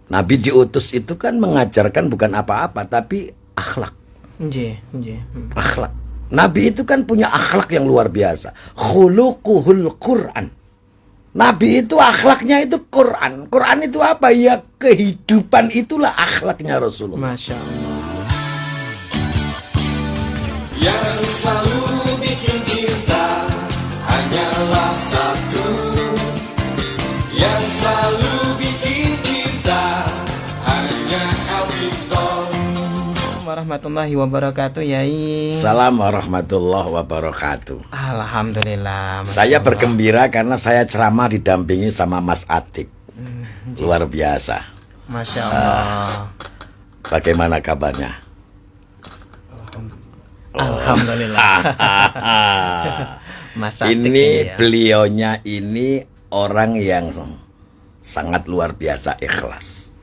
Nabi diutus itu kan mengajarkan bukan apa-apa tapi akhlak. Akhlak. Nabi itu kan punya akhlak yang luar biasa. Khuluquhul Quran. Nabi itu akhlaknya itu Quran. Quran itu apa? Ya kehidupan, itulah akhlaknya Rasulullah. Masya Allah. Yang selalu bikin cinta hanyalah satu. Yang selalu bikin cinta hanya Alvito. Warahmatullahi wabarakatuh, Yai. Salam warahmatullahi wabarakatuh. Alhamdulillah. Saya bergembira karena saya ceramah didampingi sama Mas Atik. Luar biasa. Masya Allah. Bagaimana kabarnya? Alhamdulillah. Mas Atik Ini ya. beliaunya ini orang yang sangat luar biasa ikhlas.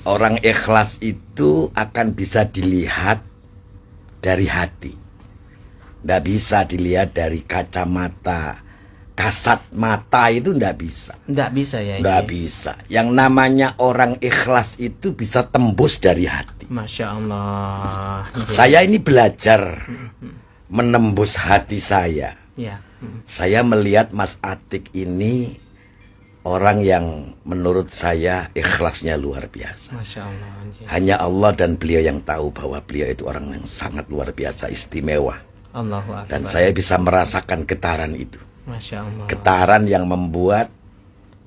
Orang ikhlas itu akan bisa dilihat dari hati. Nggak bisa dilihat dari kacamata, kasat mata itu nggak bisa. Nggak bisa ya. Nggak bisa. Yang namanya orang ikhlas itu bisa tembus dari hati. Masya Allah. Saya ini belajar menembus hati saya. Ya. Saya melihat Mas Atik ini orang yang menurut saya ikhlasnya luar biasa. Masya Allah. Hanya Allah dan beliau yang tahu bahwa beliau itu orang yang sangat luar biasa, istimewa. Allahu Akbar. Dan saya bisa merasakan getaran itu. Masya Allah. Getaran yang membuat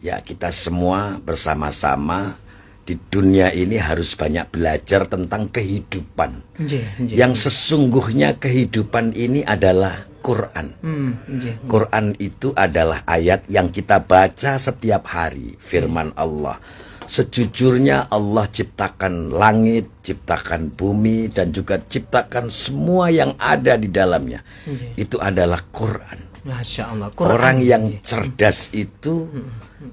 ya kita semua bersama-sama di dunia ini harus banyak belajar tentang kehidupan. Yang sesungguhnya kehidupan ini adalah Quran. Quran itu adalah ayat yang kita baca setiap hari. Firman Allah. Sejujurnya Allah ciptakan langit, ciptakan bumi, dan juga ciptakan semua yang ada di dalamnya. Itu adalah Quran. Masya Allah. Quran. Orang yang cerdas itu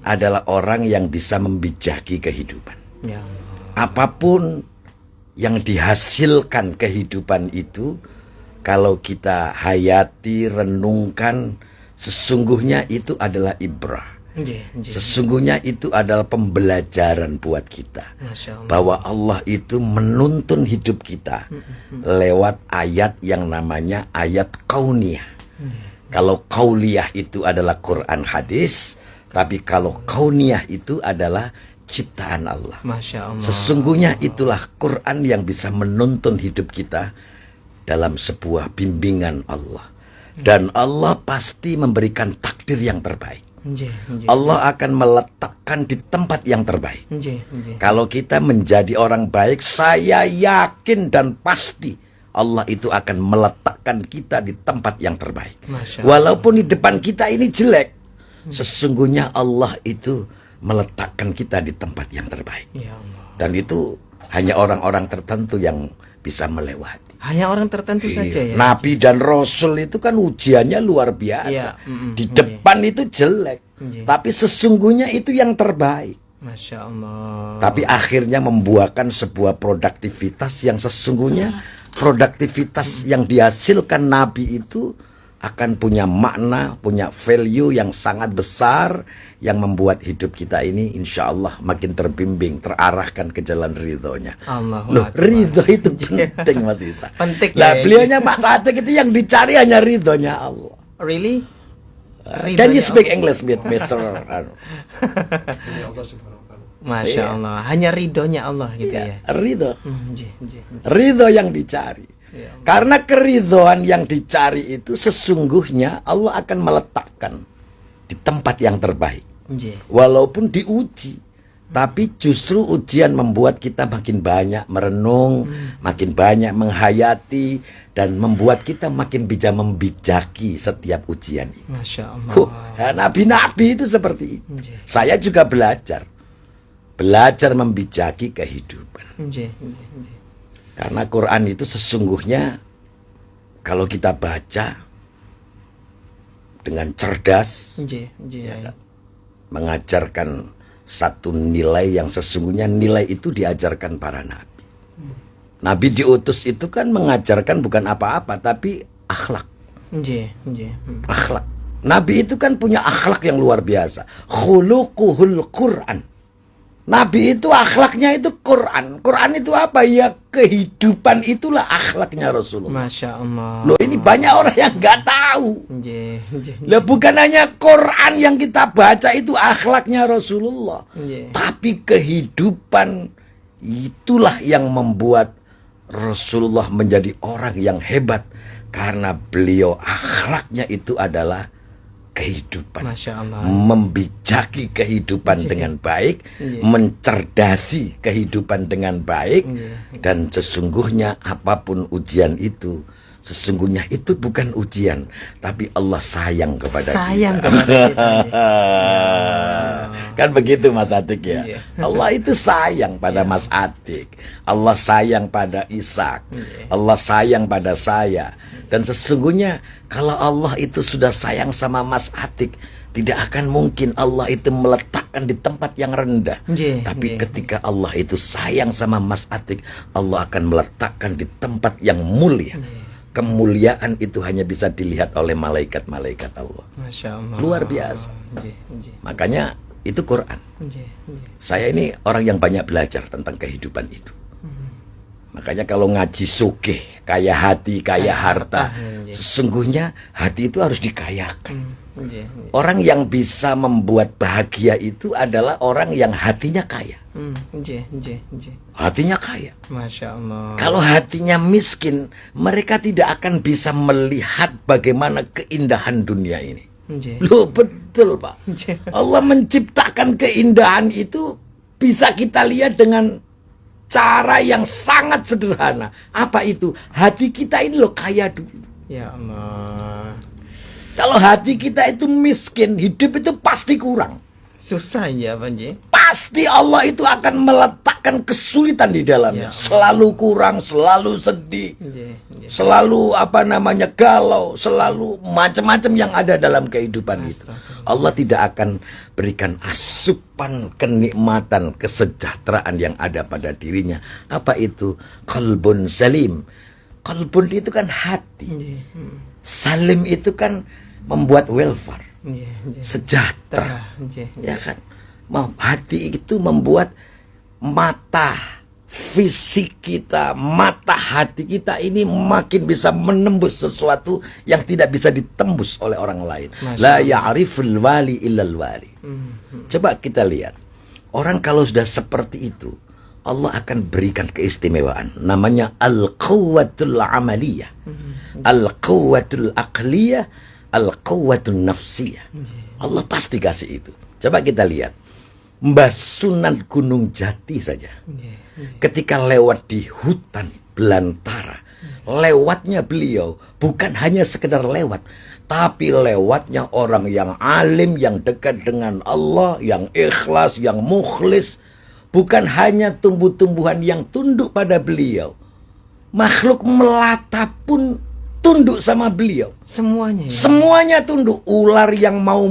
adalah orang yang bisa membijaki kehidupan. Ya Allah. Apapun yang dihasilkan kehidupan itu, kalau kita hayati, renungkan, sesungguhnya itu adalah ibrah. Sesungguhnya itu adalah pembelajaran buat kita. Bahwa Allah itu menuntun hidup kita lewat ayat yang namanya ayat kauniyah. Kalau kauliyah itu adalah Quran hadis, tapi kalau kauniyah itu adalah ciptaan Allah. Masya Allah. Sesungguhnya itulah Quran yang bisa menuntun hidup kita dalam sebuah bimbingan Allah. Dan Allah pasti memberikan takdir yang terbaik. Allah akan meletakkan di tempat yang terbaik. Kalau kita menjadi orang baik, saya yakin dan pasti Allah itu akan meletakkan kita di tempat yang terbaik. Walaupun di depan kita ini jelek, sesungguhnya Allah itu meletakkan kita di tempat yang terbaik. Dan itu hanya orang-orang tertentu yang bisa melewati. Hanya orang tertentu saja ya. Nabi dan Rasul itu kan ujiannya luar biasa. Di depan itu jelek, tapi sesungguhnya itu yang terbaik. Masya Allah. Tapi akhirnya membuahkan sebuah produktivitas yang sesungguhnya produktivitas yang dihasilkan Nabi itu akan punya makna, punya value yang sangat besar, yang membuat hidup kita ini insya Allah makin terbimbing, terarahkan ke jalan ridhonya. Loh, ridho itu penting Mas Isa. Penting. Lah beliaunya Mas Atik itu yang dicari hanya ridhonya Allah. Really? Can you speak English, Mr. Masya Allah. Hanya ridhonya Allah gitu ya. Ridho. Ridho yang dicari. Karena keridhoan yang dicari itu sesungguhnya Allah akan meletakkan di tempat yang terbaik. Walaupun diuji, tapi justru ujian membuat kita makin banyak merenung, makin banyak menghayati, dan membuat kita makin bisa membijaki setiap ujian ini. Masya Allah. Nabi-nabi itu seperti itu. Saya juga belajar membijaki kehidupan. Karena Quran itu sesungguhnya kalau kita baca dengan cerdas, mengajarkan satu nilai yang sesungguhnya nilai itu diajarkan para nabi. Nabi diutus itu kan mengajarkan bukan apa-apa tapi akhlak. Akhlak. Nabi itu kan punya akhlak yang luar biasa. Khuluquhul Quran. Nabi itu akhlaknya itu Quran. Quran itu apa? Ya kehidupan, itulah akhlaknya Rasulullah. Masya Allah. Loh, ini banyak orang yang nggak tahu. Nggih, nggih. Lah, bukan hanya Quran yang kita baca itu akhlaknya Rasulullah, Nggih. tapi kehidupan itulah yang membuat Rasulullah menjadi orang yang hebat, karena beliau akhlaknya itu adalah kehidupan. Masya Allah. Membijaki kehidupan dengan baik, Iya. mencerdasi kehidupan dengan baik, Iya. dan sesungguhnya apapun ujian itu, sesungguhnya itu bukan ujian, tapi Allah sayang kepada Sayang kita. kepada kita. Kan begitu Mas Atik ya. Iya. Allah itu sayang pada Mas Atik. Allah sayang pada Ishak. Iya. Allah sayang pada saya. Dan sesungguhnya kalau Allah itu sudah sayang sama Mas Atik, tidak akan mungkin Allah itu meletakkan di tempat yang rendah. Nggih, Tapi nggih. ketika Allah itu sayang sama Mas Atik, Allah akan meletakkan di tempat yang mulia. Kemuliaan itu hanya bisa dilihat oleh malaikat-malaikat Allah. Masya Allah. Luar biasa. Nggih, nggih. Makanya itu Quran. Nggih, nggih. Saya ini orang yang banyak belajar tentang kehidupan itu. Makanya kalau ngaji sugih, kaya hati, kaya harta, iya. sesungguhnya hati itu harus dikayakan. Nggih, nggih. Orang yang bisa membuat bahagia itu adalah orang yang hatinya kaya. Nggih, nggih, nggih. Hatinya kaya. Masya Allah. Kalau hatinya miskin, mereka tidak akan bisa melihat bagaimana keindahan dunia ini. Nggih. Loh, betul Pak. Nggih. Allah menciptakan keindahan itu bisa kita lihat dengan cara yang sangat sederhana. Apa itu? Hati kita ini loh kaya dulu. Ya Allah. Kalau hati kita itu miskin, hidup itu pasti kurang. Susah ya Pak Nji. Pasti Allah itu akan meletakkan kesulitan di dalamnya. Ya Allah. Selalu kurang, selalu sedih, Nggih, nggih. selalu galau, selalu macam-macam yang ada dalam kehidupan itu. Allah tidak akan berikan asupan kenikmatan, kesejahteraan yang ada pada dirinya. Apa itu? Qalbun salim. Qalbun itu kan hati. Nggih. Salim itu kan membuat welfare, Nggih, nggih. sejahtera. Nggih. Ya kan? Hati itu membuat mata fisik kita, mata hati kita ini makin bisa menembus sesuatu yang tidak bisa ditembus oleh orang lain. Masya La ya'riful wali illal wali. Coba kita lihat. Orang kalau sudah seperti itu, Allah akan berikan keistimewaan. Namanya al-quwwatul amaliyah, al-quwwatul aqliyah, al-quwwatul nafsiyah. Allah pasti kasih itu. Coba kita lihat. Mbah Sunan Gunung Jati saja, ketika lewat di hutan belantara, lewatnya beliau bukan hanya sekedar lewat, tapi lewatnya orang yang alim, yang dekat dengan Allah, yang ikhlas, yang mukhlis. Bukan hanya tumbuh-tumbuhan yang tunduk pada beliau, makhluk melata pun tunduk sama beliau. Semuanya ya. Semuanya tunduk. Ular yang mau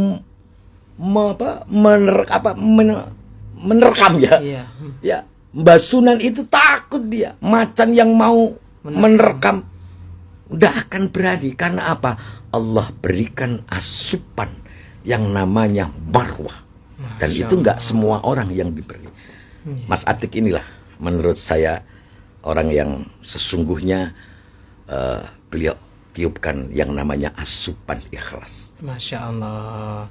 menerkam ya. Iya. Ya, Mbah Sunan itu takut dia. Macan yang mau menerkam udah akan berani. Karena apa? Allah berikan asupan yang namanya marwah. Dan itu nggak semua orang yang diberi. Mas Atik inilah menurut saya orang yang sesungguhnya beliau tiupkan yang namanya asupan ikhlas. Masya Allah.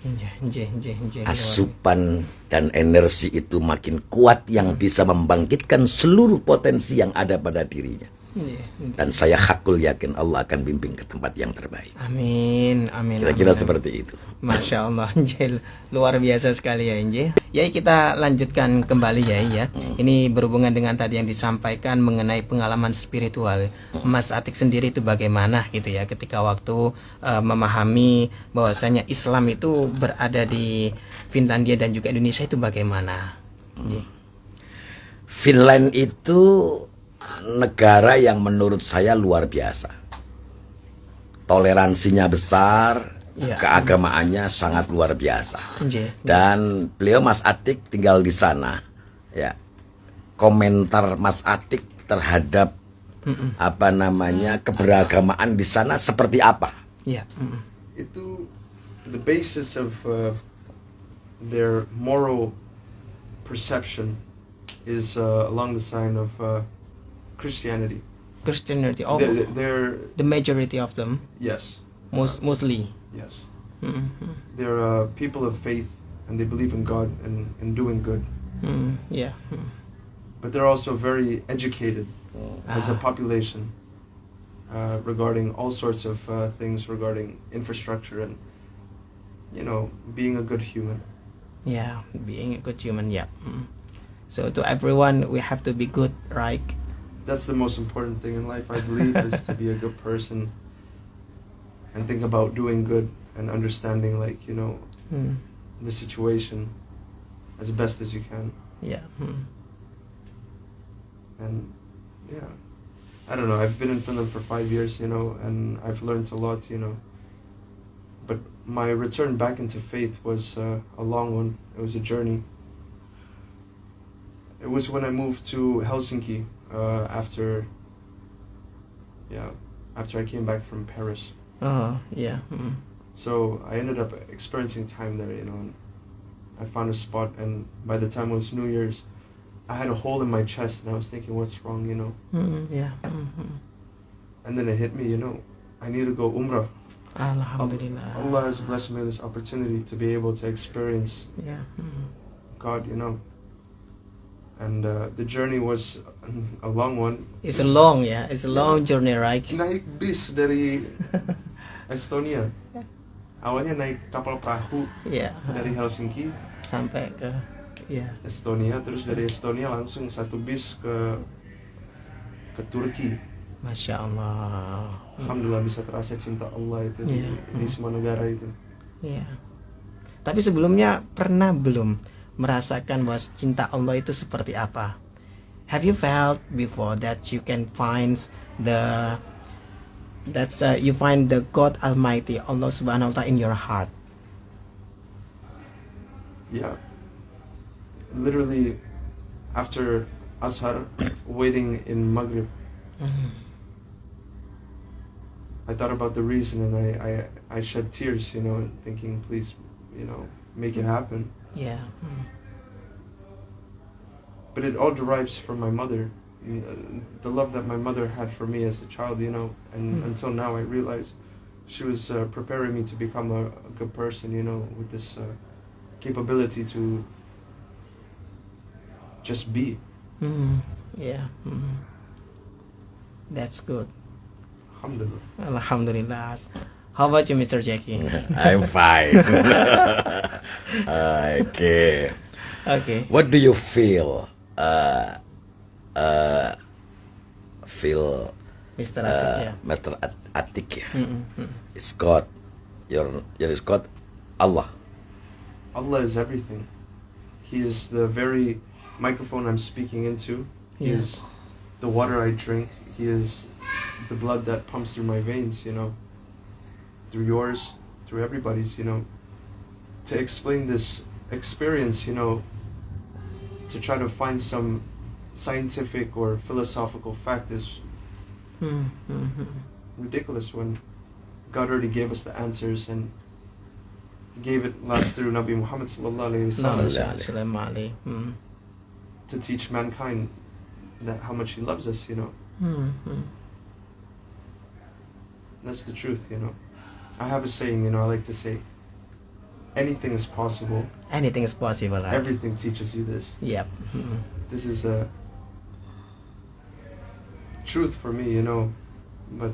Nggih, nggih, nggih, nggih. Asupan dan energi itu makin kuat yang bisa membangkitkan seluruh potensi yang ada pada dirinya. Nggih. Dan saya hakul yakin Allah akan bimbing ke tempat yang terbaik. Amin, amin. Kira-kira amin. seperti itu. Masya Allah, Nji. Luar biasa sekali ya, Nji. Ya, kita lanjutkan kembali ya. Ini berhubungan dengan tadi yang disampaikan mengenai pengalaman spiritual. Mas Atik sendiri itu bagaimana gitu ya, ketika waktu memahami bahwasanya Islam itu berada di Finlandia dan juga Indonesia itu bagaimana? Nji. Finland itu negara yang menurut saya luar biasa. Toleransinya besar, Ya. keagamaannya sangat luar biasa. Nji. Dan beliau Mas Atik tinggal di sana. Ya. Komentar Mas Atik terhadap keberagamaan di sana seperti apa? Ya. Itu the basis of their moral perception is along the line of Christianity. Christianity, oh, They're the majority of them, yes, mostly. yes. Mm-hmm. They're people of faith, and they believe in God and doing good. Yeah. But they're also very educated as a population regarding all sorts of things regarding infrastructure and, you know, being a good human. Yeah, being a good human. Yeah. So to everyone, we have to be good, right? That's the most important thing in life, I believe, is to be a good person and think about doing good and understanding, like, you know, the situation as best as you can. Yeah. And yeah, I don't know, I've been in Finland for 5 years, you know, and I've learned a lot, you know. But my return back into faith was a long one. It was a journey. It was when I moved to Helsinki after I came back from Paris. Yeah. So I ended up experiencing time there, you know, and I found a spot, and by the time it was New Year's, I had a hole in my chest, and I was thinking, what's wrong, you know? Yeah. And then it hit me, you know, I need to go Umrah. Alhamdulillah. Allah has blessed me with this opportunity to be able to experience Yeah. God, you know. And the journey was a long one. It's a long, yeah. It's a long journey, right? Naik bis dari Estonia. Awalnya naik kapal perahu Yeah. dari Helsinki, Sampai ke, yeah. Estonia, terus dari Estonia langsung satu bis ke Turki. Masya Allah. Alhamdulillah bisa terasa cinta Allah itu Iya. di semua negara itu. Iya. Tapi sebelumnya pernah belum merasakan bahwa cinta Allah itu seperti apa? Have you felt before that you can find you find the God Almighty, Allah Subhanahu wa Ta'ala in your heart? Yeah. Literally, after Ashar, waiting in Maghrib, I thought about the reason, and I shed tears, you know, thinking, please, you know, make it happen. Yeah. But it all derives from my mother, the love that my mother had for me as a child, you know, and until now I realize she was preparing me to become a good person, you know, with this capability to just be. Yeah. That's good. Alhamdulillah. Alhamdulillah. How about you, Mr. Jackie? I'm fine. Okay. Okay. What do you feel? Mr. Atik, yeah. Mr. Atik, ya. It's God. Your is God. Allah. Allah is everything. He is the very microphone I'm speaking into. He Yeah. is the water I drink. He is the blood that pumps through my veins, you know, through yours, through everybody's, you know. To explain this experience, you know, to try to find some scientific or philosophical fact is ridiculous when God already gave us the answers, and He gave it last through Nabi Muhammad sallallahu alaihi wasallam to teach mankind that how much He loves us, you know. That's the truth, you know. I have a saying, you know, I like to say, anything is possible. Anything is possible, right? Everything teaches you this. Yep. This is a truth for me, you know, but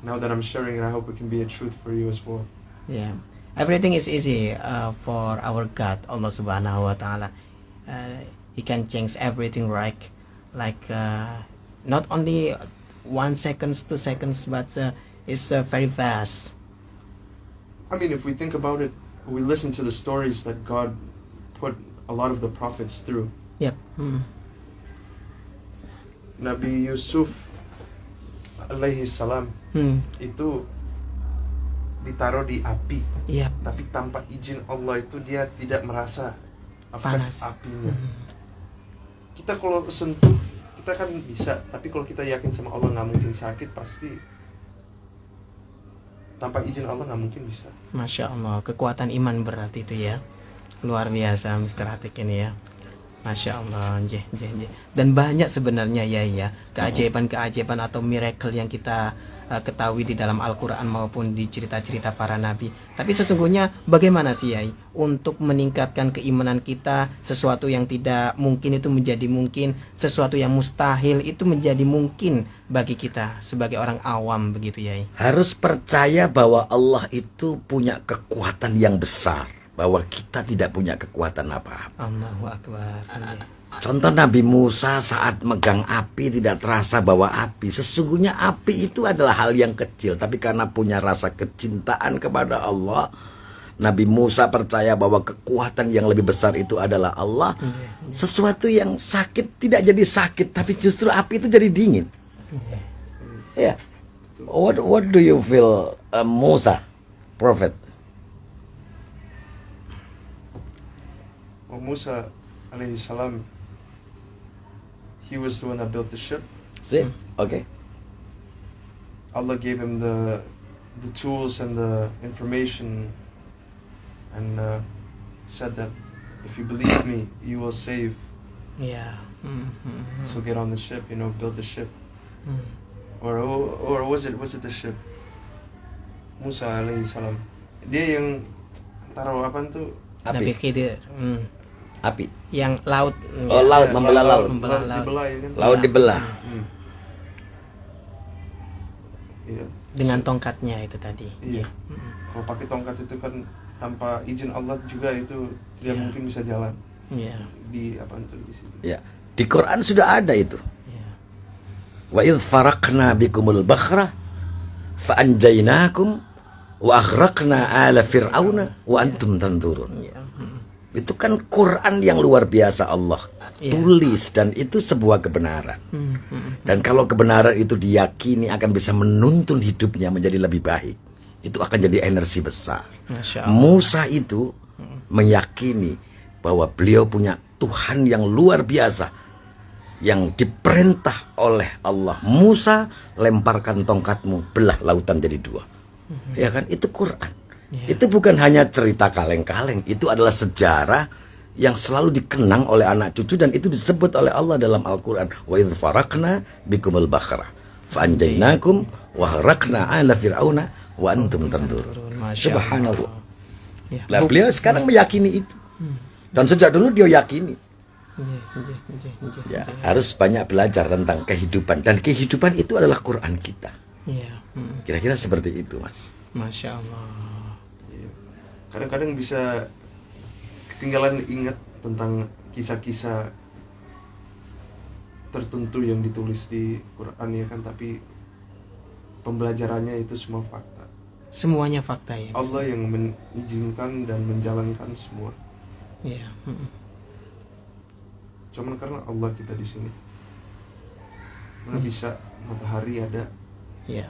now that I'm sharing it, I hope it can be a truth for you as well. Yeah. Everything is easy for our God, Allah Subhanahu wa Ta'ala. He can change everything, right? Like not only 1 second, 2 seconds, but it's very fast. I mean, if we think about it, we listen to the stories that God put a lot of the prophets through. Yep. Nabi Yusuf alaihi salam itu ditaruh di api, Yep. tapi tanpa izin Allah itu dia tidak merasa efek Panas. apinya. Kita kalau sentuh, kita kan bisa, tapi kalau kita yakin sama Allah nggak mungkin sakit, pasti tanpa izin Allah nggak mungkin bisa. Masya Allah, kekuatan iman berarti itu ya. Luar biasa Mr. Atik ini ya. Masya Allah, nggih, nggih, nggih. Dan banyak sebenarnya ya keajaiban-keajaiban atau miracle yang kita ketahui di dalam Al-Quran maupun di cerita-cerita para nabi. Tapi sesungguhnya bagaimana sih Yai untuk meningkatkan keimanan kita, sesuatu yang tidak mungkin itu menjadi mungkin, sesuatu yang mustahil itu menjadi mungkin bagi kita sebagai orang awam begitu Yai. Harus percaya bahwa Allah itu punya kekuatan yang besar, bahwa kita tidak punya kekuatan apa-apa. Allahu Akbar. Nggih. Contoh Nabi Musa saat megang api tidak terasa bahwa api. Sesungguhnya api itu adalah hal yang kecil, tapi karena punya rasa kecintaan kepada Allah, Nabi Musa percaya bahwa kekuatan yang lebih besar itu adalah Allah. Sesuatu yang sakit tidak jadi sakit, tapi justru api itu jadi dingin. Ya. What do you feel, Musa, Prophet? Well, Musa alayhi salam, he was the one that built the ship. See? Okay. Allah gave him the tools and the information, and said that if you believe me, you will save. Ya. So get on the ship, build the ship. Or was it the ship? Musa alaihi salam. Dia yang taruh apa tuh? Nabi Api. Khidir. Api. Yang laut. Oh, laut, membelah laut. Membelah laut. Dibelah, ya kan? Laut dibelah. Iya. Dengan tongkatnya itu tadi. Iya. Kalau pakai tongkat itu kan tanpa izin Allah juga itu tidak mungkin bisa jalan. Iya. Di apa tuh di situ. Ya. Di Quran sudah ada itu. Iya. Wa idh faraqna bikumul bakhra fa anjaynakum wa aghraqna ala fir'auna wa antum tanzurun. Iya. Itu kan Quran yang luar biasa Allah tulis, dan itu sebuah kebenaran. Dan kalau kebenaran itu diyakini akan bisa menuntun hidupnya menjadi lebih baik, itu akan jadi energi besar. Masya Allah. Musa itu meyakini bahwa beliau punya Tuhan yang luar biasa, yang diperintah oleh Allah. Musa, lemparkan tongkatmu, belah lautan jadi dua. Ya kan, itu Quran. Itu bukan hanya cerita kaleng-kaleng, itu adalah sejarah yang selalu dikenang oleh anak cucu, dan itu disebut oleh Allah dalam Al-Quran. Wa idh faraqna bikumul bakhra fa anjaynakum wa aghraqna ala fir'auna wa antum tanzurun. Subhanallah. Ya. Lah beliau sekarang meyakini itu. Dan sejak dulu dia yakini. Ya, harus banyak belajar tentang kehidupan, dan kehidupan itu adalah Quran kita. Iya. Kira-kira seperti itu, Mas. Masya Allah. Kadang-kadang bisa ketinggalan ingat tentang kisah-kisah tertentu yang ditulis di Quran, ya kan, tapi pembelajarannya itu semua fakta. Semuanya fakta ya. Allah yang mengizinkan dan menjalankan semua. Iya. Cuman karena Allah kita di sini. Mana bisa matahari ada. Iya.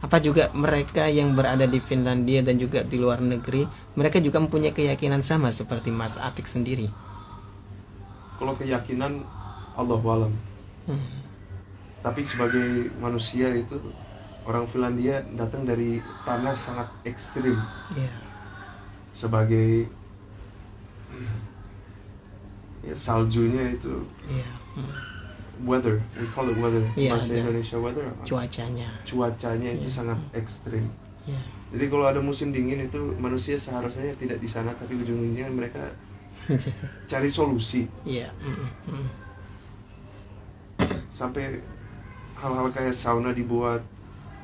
Apa juga mereka yang berada di Finlandia dan juga di luar negeri, mereka juga mempunyai keyakinan sama seperti Mas Atik sendiri. Kalau keyakinan Allahu alam. Tapi sebagai manusia itu, orang Finlandia datang dari tanah sangat ekstrim. Iya. Sebagai ya, saljunya itu weather, we call it weather. Iya, Bahasa ada. Indonesia weather apa? Cuacanya itu sangat ekstrim. Iya. Jadi kalau ada musim dingin itu manusia seharusnya tidak di sana, tapi ujung-ujungnya mereka cari solusi. Iya. Sampai hal-hal kayak sauna dibuat.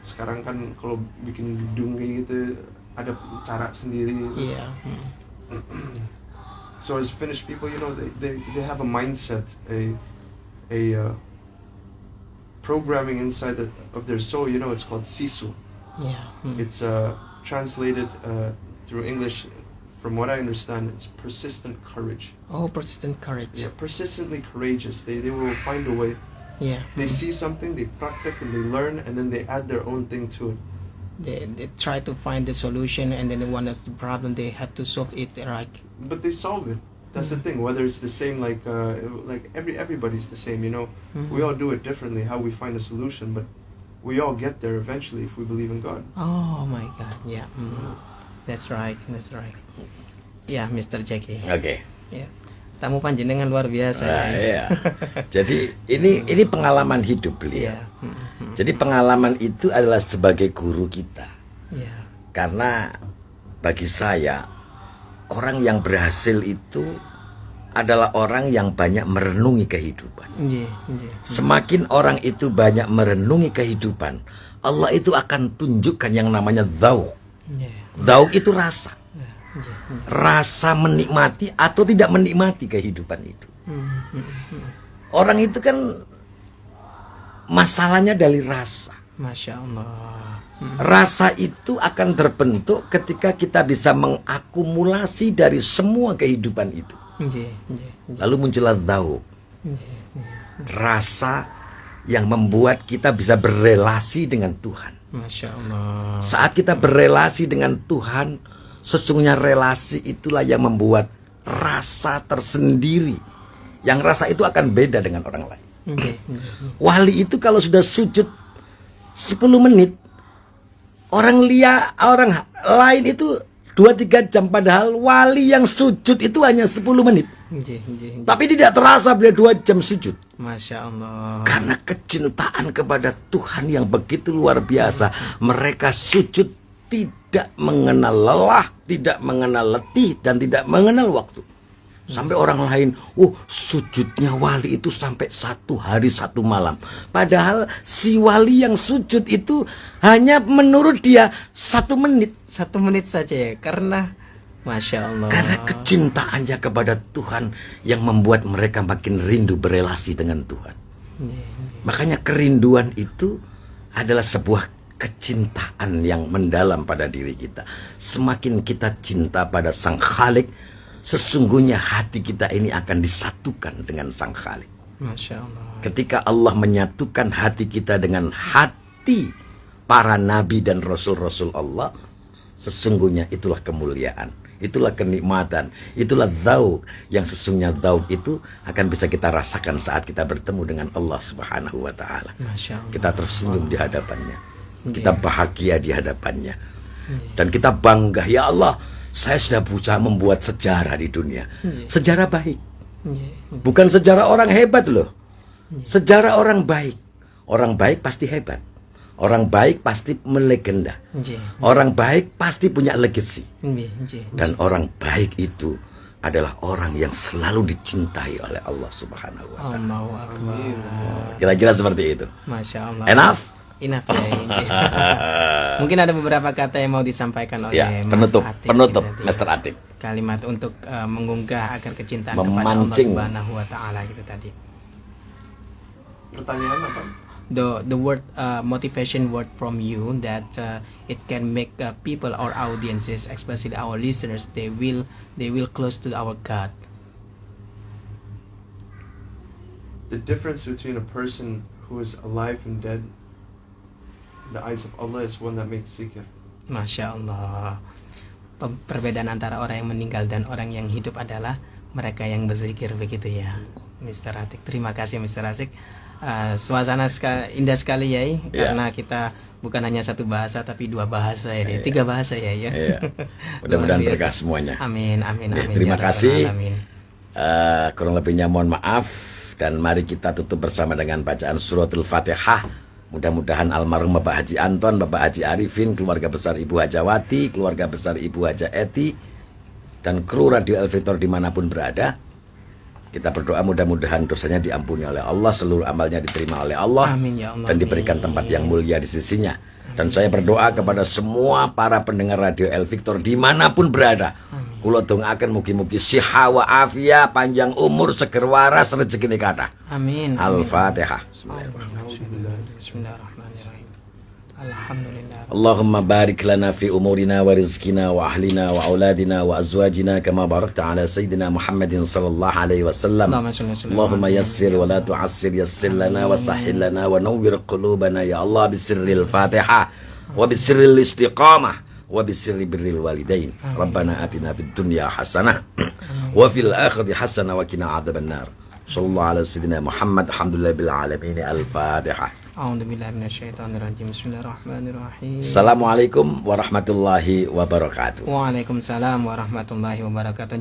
Sekarang kan kalau bikin gedung kayak gitu ada cara sendiri. Iya. So as Finnish people, they have a mindset, a programming inside of their soul. It's called sisu. Iya. It's translated through English. From what I understand, it's persistent courage. Oh, persistent courage. Yeah, persistently courageous. They will find a way. Yeah. They see something, they practice and they learn, and then they add their own thing to it. They try to find the solution, and then when there's the problem, they have to solve it. Right? But they solve it. That's the thing. Whether it's the same, like everybody's the same. We all do it differently. How we find a solution, but we all get there eventually if we believe in God. Oh my God. Yeah. That's right. That's right. Ya, Mr. Jackie. Oke. Ya. Tamu panjenengan luar biasa. Iya. Jadi ini pengalaman hidup beliau. Iya. Jadi pengalaman itu adalah sebagai guru kita. Iya. Karena bagi saya orang yang berhasil itu adalah orang yang banyak merenungi kehidupan. Nggih, nggih. Semakin orang itu banyak merenungi kehidupan, Allah itu akan tunjukkan yang namanya dzauq. Nggih. Dzauq itu rasa. Rasa menikmati atau tidak menikmati kehidupan itu. Orang itu kan masalahnya dari rasa. Masya Allah. Rasa itu akan terbentuk ketika kita bisa mengakumulasi dari semua kehidupan itu. Nggih, nggih. Lalu muncullah dzauq. Rasa yang membuat kita bisa berelasi dengan Tuhan. Masya Allah. Saat kita berelasi dengan Tuhan, sesungguhnya relasi itulah yang membuat rasa tersendiri. Yang rasa itu akan beda dengan orang lain. Nggih, Wali itu kalau sudah sujud 10 menit, orang lain itu 2-3 jam, padahal wali yang sujud itu hanya 10 menit. nggih, nggih. Tapi tidak terasa beliau 2 jam sujud. Masya Allah. Karena kecintaan kepada Tuhan yang begitu luar biasa. Mereka sujud tidak mengenal lelah, tidak mengenal letih, dan tidak mengenal waktu. Sampai orang lain, sujudnya wali itu sampai 1 hari 1 malam. Padahal si wali yang sujud itu hanya menurut dia 1 menit. 1 menit saja ya, karena Masya Allah. Karena kecintaannya kepada Tuhan yang membuat mereka makin rindu berelasi dengan Tuhan. Makanya kerinduan itu adalah sebuah kecintaan yang mendalam pada diri kita. Semakin kita cinta pada Sang Khalik, sesungguhnya hati kita ini akan disatukan dengan Sang Khalik. Masya Allah. Ketika Allah menyatukan hati kita dengan hati para nabi dan rasul-rasul Allah, sesungguhnya itulah kemuliaan, itulah kenikmatan, itulah dzauq yang sesungguhnya dzauq itu akan bisa kita rasakan saat kita bertemu dengan Allah Subhanahu wa taala. Masya Allah. Kita tersenyum di hadapannya, kita bahagia di hadapannya, dan kita bangga, ya Allah, saya sudah berusaha membuat sejarah di dunia. Sejarah baik, bukan sejarah orang hebat loh. Sejarah orang baik. Orang baik pasti hebat. Orang baik pasti melegenda. Orang baik pasti punya legacy. Dan orang baik itu adalah orang yang selalu dicintai oleh Allah Subhanahu wa taala. Allahu Akbar. Kira-kira seperti itu. Masya Allah. Enough? Enough ya. Mungkin ada beberapa kata yang mau disampaikan oleh Ya, Mas penutup Atik, Mr. Atik. Kalimat untuk mengunggah agar kecintaan Memancing. kepada Allah Subhanahu wa taala gitu tadi. Pertanyaan apa? The word motivation word from you that it can make people, our audiences, especially our listeners, they will close to our God. The difference between a person who is alive and dead in the eyes of Allah is one that makes zikr. Masya Allah. Perbedaan antara orang yang meninggal dan orang yang hidup adalah mereka yang berzikir, begitu ya, Mr. Atik. Terima kasih Mr. Atik. Suasana indah sekali ya, karena kita bukan hanya 1 bahasa tapi 2 bahasa ya, 3 bahasa ya. Mudah-mudahan berkah semuanya. Amin, amin, amin. Terima Ya Rabbal kasih. Alamin. Kurang lebihnya mohon maaf, dan mari kita tutup bersama dengan bacaan suratul Fatihah. Mudah-mudahan almarhum Bapak Haji Anton, Bapak Haji Arifin, keluarga besar Ibu Hajawati, keluarga besar Ibu Haja Eti, dan kru Radio El Fitor dimanapun berada, kita berdoa mudah-mudahan dosanya diampuni oleh Allah, seluruh amalnya diterima oleh Allah, Amin, ya Allah, dan diberikan tempat yang mulia di sisinya. Dan saya berdoa kepada semua para pendengar Radio El Victor dimanapun berada, kula dongaaken mugi-mugi siha wa afia, panjang umur, seger waras, rezeki kathah. Amin. Al-Fatihah. Bismillahirrahmanirrahim. Alhamdulillah. Allahumma barik lana fi umurina wa rizkina wa ahlina wa auladina wa azwajina kama barakta ala sayyidina Muhammadin sallallahu alaihi wasallam. Allahumma yassir wa la tu'assir, yassir lana wa sahhil lana wa nawwir qulubana ya Allah bisirril Fatihah wa bisirril istiqamah wa bisirri birril walidain. Rabbana atina fid dunya hasanah wa fil akhirati hasanah wa qina adzabannar. Sallallahu ala sayyidina Muhammad, alhamdulillah bil alamin. Al-Fatihah. A'udzubillahi minasyaitonirrajim. Bismillahirrahmanirrahim. Assalamualaikum warahmatullahi wabarakatuh. Waalaikumsalam warahmatullahi wabarakatuh.